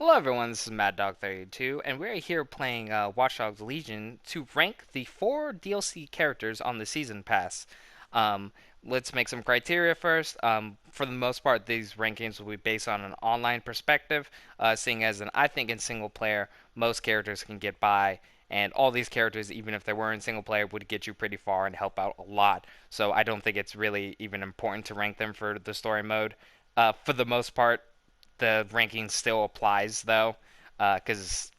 Hello everyone, this is MaddDog32, and we're here playing Watch Dogs Legion to rank the 4 DLC characters on the Season Pass. Um, let's make some criteria first. For the most part, these rankings will be based on an online perspective, seeing as I think in single player, most characters can get by, and all these characters, even if they were in single player, would get you pretty far and help out a lot. So I don't think it's really even important to rank them for the story mode. For the most part, the ranking still applies though, because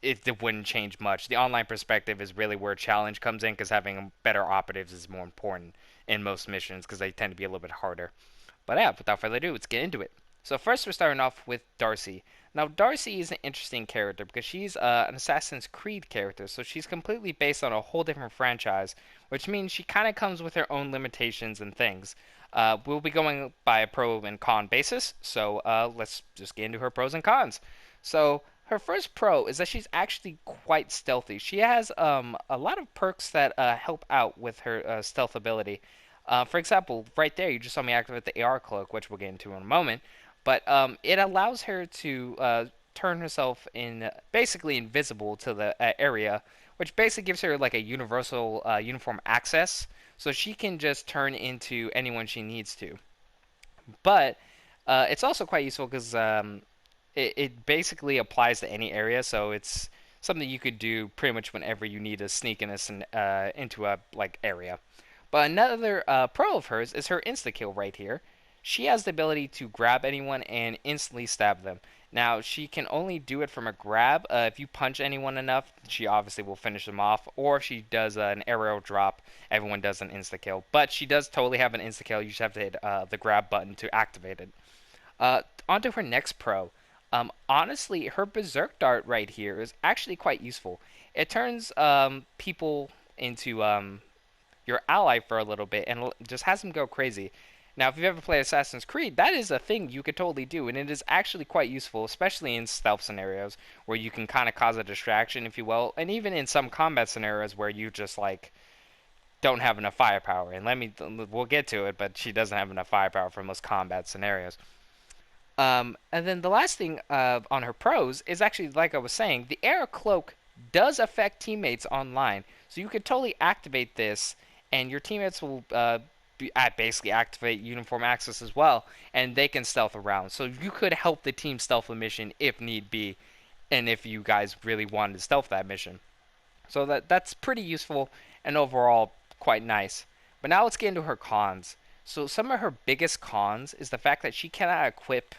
it wouldn't change much. The online perspective is really where challenge comes in, because having better operatives is more important in most missions because they tend to be a little bit harder. But yeah, without further ado, let's get into it. So first, we're starting off with Darcy. Now, Darcy is an interesting character because she's an Assassin's Creed character, so she's completely based on a whole different franchise, which means she kind of comes with her own limitations and things. We'll be going by a pro and con basis, so let's just get into her pros and cons. So her first pro is that she's actually quite stealthy. She has a lot of perks that help out with her stealth ability. For example, right there, you just saw me activate the AR cloak, which we'll get into in a moment. But it allows her to turn herself in basically invisible to the area, which basically gives her like a universal uniform access, so she can just turn into anyone she needs to. But it's also quite useful because it basically applies to any area, so it's something you could do pretty much whenever you need to sneak into a like area. But another pro of hers is her insta kill right here. She has the ability to grab anyone and instantly stab them. Now, she can only do it from a grab. If you punch anyone enough, she obviously will finish them off. Or if she does an aerial drop, everyone does an insta kill. But she does totally have an insta kill. You just have to hit the grab button to activate it. On to her next pro. Honestly, her Berserk Dart right here is actually quite useful. It turns people into your ally for a little bit and just has them go crazy. Now, if you've ever played Assassin's Creed, that is a thing you could totally do, and it is actually quite useful, especially in stealth scenarios where you can kind of cause a distraction, if you will, and even in some combat scenarios where you just like don't have enough firepower. And we'll get to it, but she doesn't have enough firepower for most combat scenarios. And then the last thing on her pros is actually, like I was saying, the air cloak does affect teammates online. So you could totally activate this, and your teammates will basically activate uniform access as well, and they can stealth around. So you could help the team stealth a mission if need be, and if you guys really wanted to stealth that mission. So that's pretty useful and overall quite nice. But now let's get into her cons. So some of her biggest cons is the fact that she cannot equip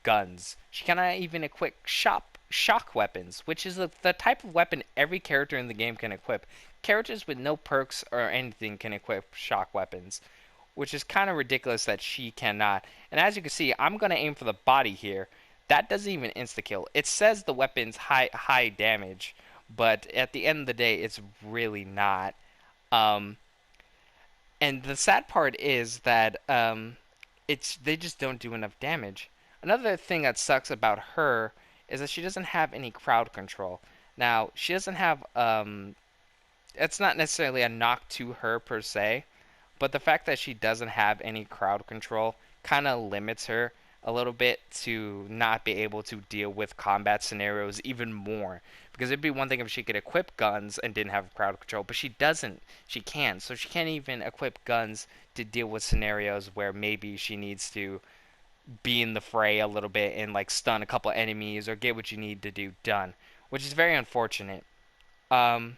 guns. She cannot even equip shock weapons, which is the type of weapon every character in the game can equip. Characters with no perks or anything can equip shock weapons, which is kind of ridiculous that she cannot. And as you can see, I'm gonna aim for the body here. That doesn't even insta kill. It says the weapon's high damage, but at the end of the day, it's really not. Um, and the sad part is that it's they just don't do enough damage. Another thing that sucks about her is that she doesn't have any crowd control. Now, she doesn't have it's not necessarily a knock to her per se, but the fact that she doesn't have any crowd control kind of limits her a little bit to not be able to deal with combat scenarios even more. Because it'd be one thing if she could equip guns and didn't have crowd control, but she doesn't. She can't. So she can't even equip guns to deal with scenarios where maybe she needs to be in the fray a little bit and like stun a couple enemies or get what you need to do done, which is very unfortunate. Um,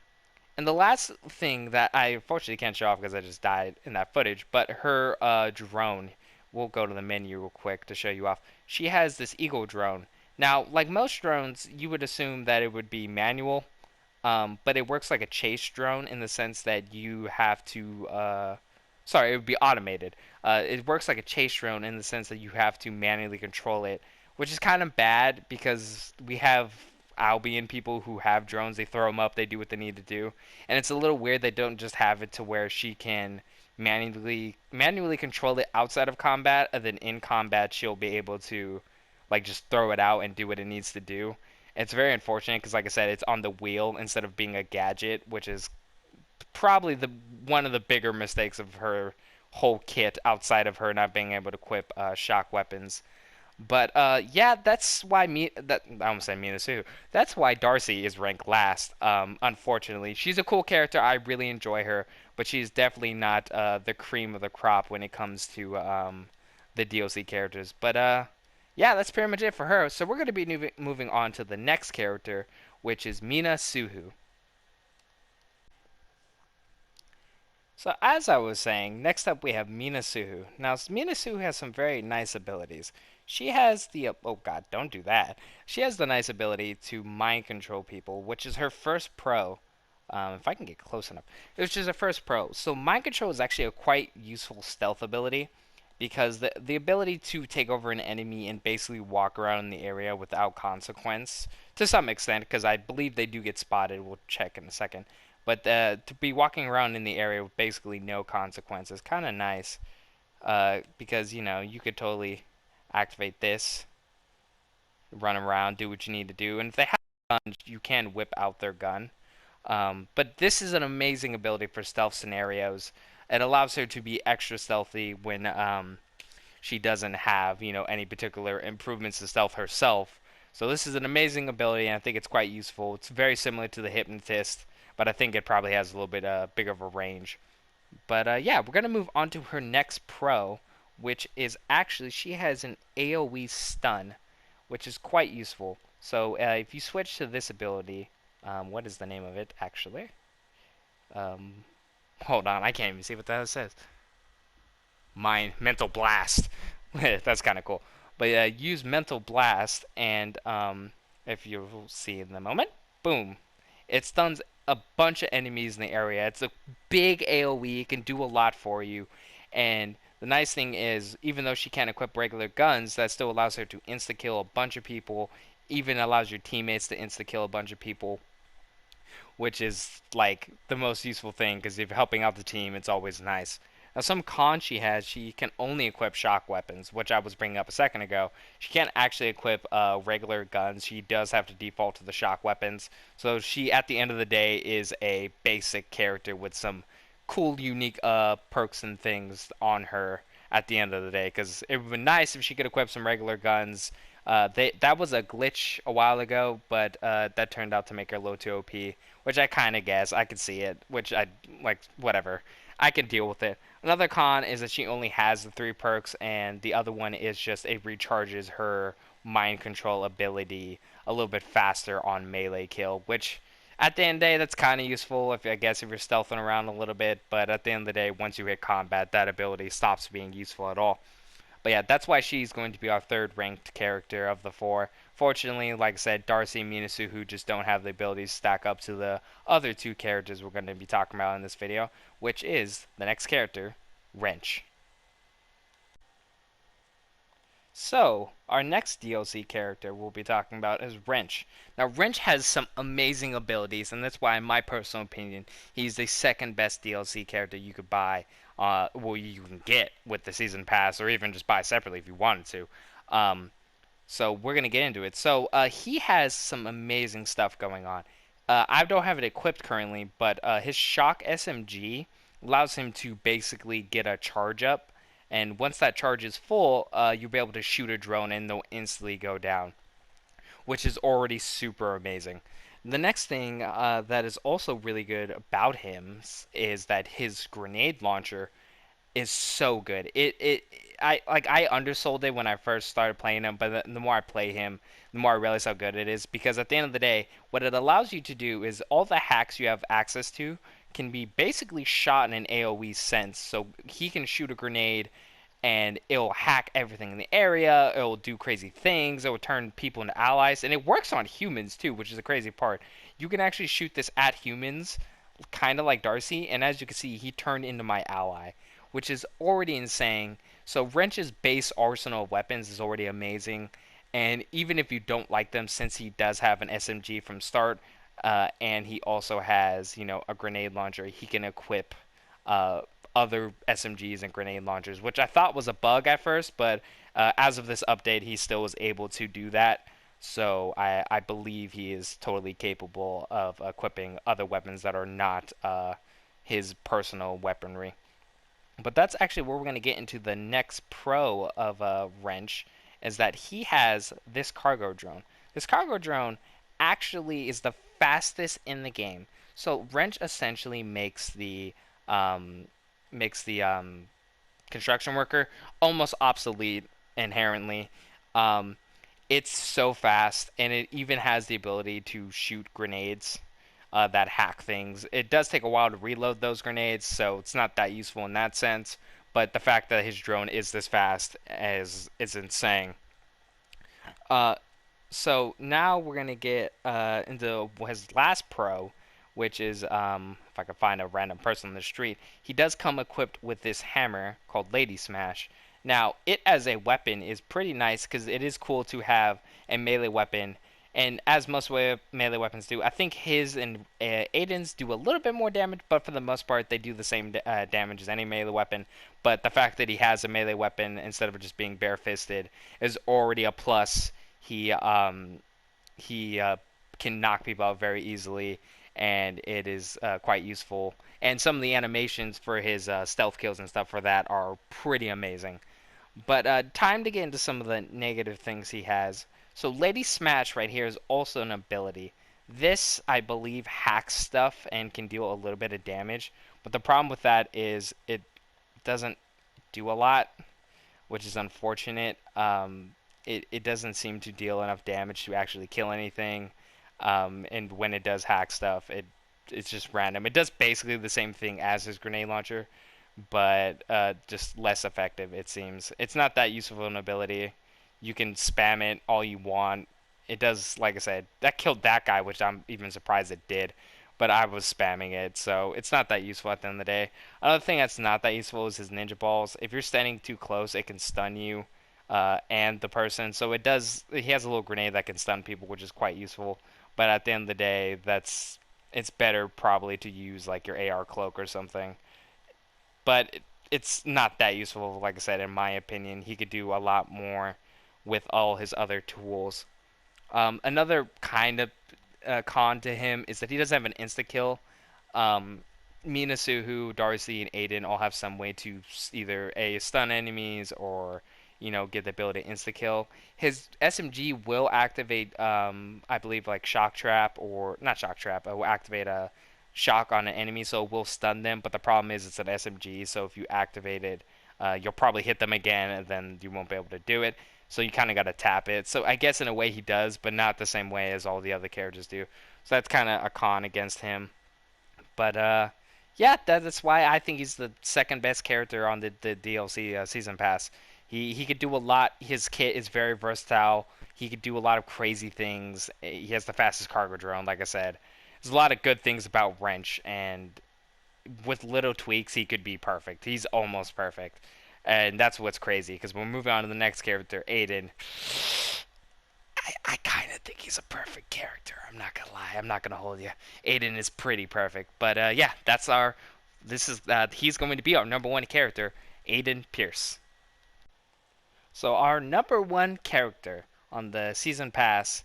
and the last thing that I unfortunately can't show off because I just died in that footage, but her drone. We'll go to the menu real quick to show you off. She has this Eagle drone. Now, like most drones, you would assume that it would be manual, but it works like a chase drone in the sense that you have to. Sorry, it would be automated. It works like a chase drone in the sense that you have to manually control it, which is kind of bad because we have Albion people who have drones. They throw them up, they do what they need to do, and it's a little weird they don't just have it to where she can manually control it outside of combat, and then in combat she'll be able to like just throw it out and do what it needs to do. It's very unfortunate because, like I said, it's on the wheel instead of being a gadget, which is probably the one of the bigger mistakes of her whole kit outside of her not being able to equip shock weapons. But yeah, that's why me that I almost said Mina Suhu. That's why Darcy is ranked last. Unfortunately, she's a cool character. I really enjoy her, but she's definitely not the cream of the crop when it comes to the DLC characters. But yeah, that's pretty much it for her. So we're going to be moving on to the next character, which is Mina Suhu. So as I was saying, next up we have Mina Suhu. Now Mina Suhu has some very nice abilities. She has the oh god, don't do that. She has the nice ability to mind control people, which is her first pro. If I can get close enough, which is her first pro. So mind control is actually a quite useful stealth ability because the ability to take over an enemy and basically walk around in the area without consequence to some extent, because I believe they do get spotted. We'll check in a second. But to be walking around in the area with basically no consequences, kind of nice. Because you could totally activate this, run around, do what you need to do, and if they have guns, you can whip out their gun. But this is an amazing ability for stealth scenarios. It allows her to be extra stealthy when she doesn't have any particular improvements to stealth herself. So this is an amazing ability, and I think it's quite useful. It's very similar to the hypnotist, but I think it probably has a little bit bigger of a range. But yeah, we're gonna move on to her next pro, which is actually she has an AOE stun, which is quite useful. So if you switch to this ability, what is the name of it actually? Um, Hold on, I can't even see what the hell it says. My mental blast. That's kind of cool. But use mental blast, and if you'll see in the moment, boom, it stuns a bunch of enemies in the area. It's a big AOE. It can do a lot for you, and the nice thing is, even though she can't equip regular guns, that still allows her to insta kill a bunch of people. Even allows your teammates to insta kill a bunch of people, which is like the most useful thing because if you're helping out the team, it's always nice. Now, some cons she has, she can only equip shock weapons, which I was bringing up a second ago. She can't actually equip regular guns. She does have to default to the shock weapons. So she, at the end of the day, is a basic character with some cool, unique perks and things on her at the end of the day. Because it would be nice if she could equip some regular guns. That was a glitch a while ago, but that turned out to make her low to OP, which I kind of guess. I could see it, which I like. Whatever, I can deal with it. Another con is that she only has the 3 perks, and the other one is just it recharges her mind control ability a little bit faster on melee kill, which at the end of the day, that's kind of useful if I guess if you're stealthing around a little bit. But at the end of the day, once you hit combat, that ability stops being useful at all. But yeah, that's why she's going to be our third ranked character of the 4. Fortunately, like I said, Darcy and Minasu, who just don't have the abilities to stack up to the other 2 characters we're going to be talking about in this video, which is the next character, Wrench. So, our next DLC character we'll be talking about is Wrench. Now, Wrench has some amazing abilities, and that's why, in my personal opinion, he's the second best DLC character you could buy. Well, you can get with the season pass, or even just buy separately if you wanted to. So we're gonna get into it. So he has some amazing stuff going on. I don't have it equipped currently, but his shock SMG allows him to basically get a charge up, and once that charge is full, you'll be able to shoot a drone and they'll instantly go down, which is already super amazing. The next thing that is also really good about him is that his grenade launcher is so good. I undersold it when I first started playing him, but the more I play him, the more I realize how good it is. Because at the end of the day, what it allows you to do is all the hacks you have access to can be basically shot in an AOE sense. So he can shoot a grenade and it'll hack everything in the area. It'll do crazy things. It will turn people into allies, and it works on humans too, which is the crazy part. You can actually shoot this at humans, kind of like Darcy, and as you can see, he turned into my ally, which is already insane. So Wrench's base arsenal of weapons is already amazing, and even if you don't like them, since he does have an SMG from start, and he also has a grenade launcher, he can equip uh, other SMGs and grenade launchers, which I thought was a bug at first, but as of this update, he still was able to do that. So I believe he is totally capable of equipping other weapons that are not his personal weaponry. But that's actually where we're going to get into the next pro of Wrench, is that he has this cargo drone. This cargo drone actually is the fastest in the game. So Wrench essentially um, makes the construction worker almost obsolete inherently. Um, it's so fast, and it even has the ability to shoot grenades that hack things. It does take a while to reload those grenades, so it's not that useful in that sense. But the fact that his drone is this fast is insane. Uh, so now we're gonna get into his last pro, which is if I can find a random person on the street. He does come equipped with this hammer called Lady Smash. Now, it as a weapon is pretty nice because it is cool to have a melee weapon. And as most melee weapons do, I think his and Aiden's do a little bit more damage, but for the most part, they do the same damage as any melee weapon. But the fact that he has a melee weapon instead of just being bare-fisted is already a plus. He can knock people out very easily, and it is quite useful. And some of the animations for his stealth kills and stuff for that are pretty amazing. But time to get into some of the negative things he has. So Lady Smash right here is also an ability. This, I believe, hacks stuff and can deal a little bit of damage. But the problem with that is it doesn't do a lot, which is unfortunate. It doesn't seem to deal enough damage to actually kill anything. And when it does hack stuff, it's just random. It does basically the same thing as his grenade launcher, but just less effective, it seems. It's not that useful of an ability. You can spam it all you want. It does, like I said, that killed that guy, which I'm even surprised it did. But I was spamming it, so it's not that useful at the end of the day. Another thing that's not that useful is his ninja balls. If you're standing too close, it can stun you and the person. So it does. He has a little grenade that can stun people, which is quite useful. But at the end of the day, it's better probably to use like your AR cloak or something. But it's not that useful, like I said, in my opinion. He could do a lot more with all his other tools. Another kind of con to him is that he doesn't have an insta kill. Um, Mina, Suhu, Darcy, and Aiden all have some way to either a stun enemies or get the ability to insta kill. His SMG will activate, I believe, like shock trap or not shock trap. It will activate a shock on an enemy, so it will stun them. But the problem is it's an SMG, so if you activate it, you'll probably hit them again, and then you won't be able to do it. So you kind of got to tap it. So I guess in a way he does, but not the same way as all the other characters do. So that's kind of a con against him. But yeah, that's why I think he's the second best character on the DLC season pass. He could do a lot. His kit is very versatile. He could do a lot of crazy things. He has the fastest cargo drone, like I said. There's a lot of good things about Wrench, and with little tweaks, he could be perfect. He's almost perfect. And that's what's crazy, because when we're moving on to the next character, Aiden, I kind of think he's a perfect character. I'm not gonna lie. I'm not gonna hold you. Aiden is pretty perfect. But yeah, he's going to be our number one character, Aiden Pierce. So our number one character on the season pass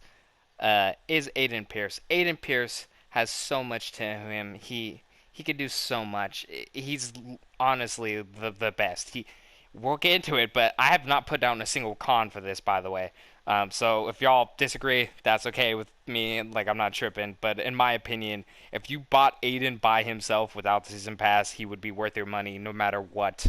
is Aiden Pierce. Aiden Pierce has so much to him. He can do so much. He's honestly the best. We'll get into it, but I have not put down a single con for this, by the way. So if y'all disagree, that's okay with me. Like, I'm not tripping. But in my opinion, if you bought Aiden by himself without the season pass, he would be worth your money no matter what,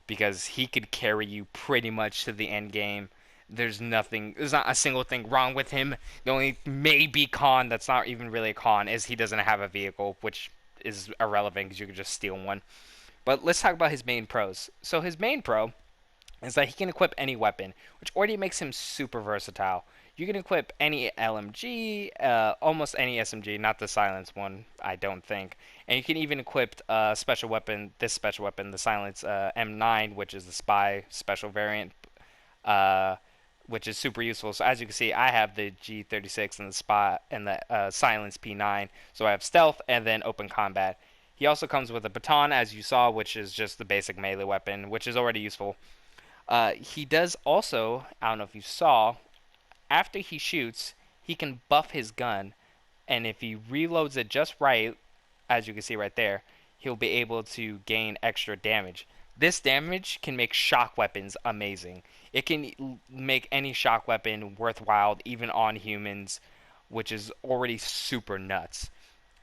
because he could carry you pretty much to the end game. There's not a single thing wrong with him. The only maybe con that's not even really a con is he doesn't have a vehicle, which is irrelevant because you could just steal one. But let's talk about his main pros. So his main pro is that he can equip any weapon, which already makes him super versatile. You can equip any LMG, almost any SMG, not the silence one, I don't think. And you can even equip this special weapon, the silence M9, which is the spy special variant, uh, which is super useful. So as you can see, I have the G36 and the spy and the silence P9. So I have stealth and then open combat. He also comes with a baton, as you saw, which is just the basic melee weapon, which is already useful. He does also, I don't know if you saw, after he shoots, he can buff his gun, and if he reloads it just right, as you can see right there, he'll be able to gain extra damage. This damage can make shock weapons amazing. It can make any shock weapon worthwhile, even on humans, which is already super nuts.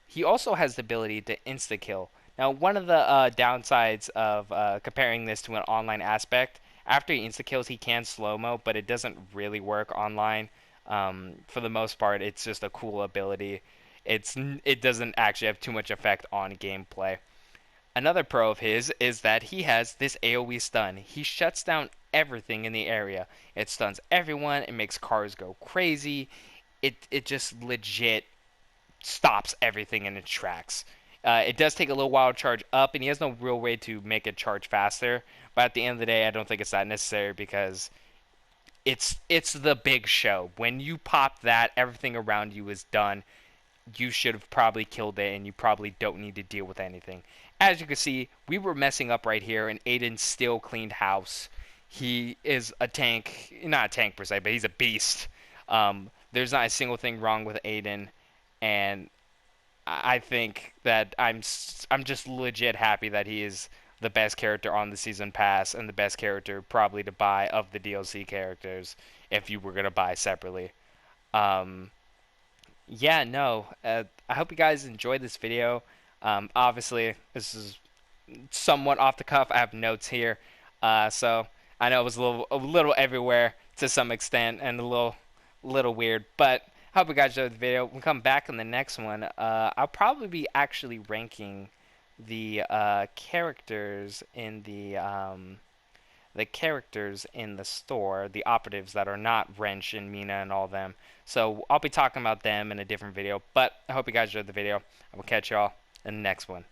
He also has the ability to insta kill. Now, one of the downsides of comparing this to an online aspect, after he insta kills, he can slow mo, but it doesn't really work online. For the most part, it's just a cool ability. It doesn't actually have too much effect on gameplay. Another pro of his is that he has this AoE stun. He shuts down everything in the area. It stuns everyone. It makes cars go crazy. It just legit stops everything in its tracks. It does take a little while to charge up, and he has no real way to make it charge faster. But at the end of the day, I don't think it's that necessary because it's the big show. When you pop that, everything around you is done. You should have probably killed it, and you probably don't need to deal with anything. As you can see, we were messing up right here, and Aiden still cleaned house. He is a tank, not a tank per se, but he's a beast. There's not a single thing wrong with Aiden, and I think that I'm just legit happy that he is the best character on the season pass and the best character probably to buy of the DLC characters if you were gonna buy separately. Um, yeah, no. I hope you guys enjoyed this video. Obviously, this is somewhat off the cuff. I have notes here, so I know it was a little everywhere to some extent and a little weird. But I hope you guys enjoyed the video. We'll come back in the next one. I'll probably be actually ranking the characters in the store, the operatives that are not Wrench and Mina and all them. So I'll be talking about them in a different video. But I hope you guys enjoyed the video. I will catch y'all in the next one.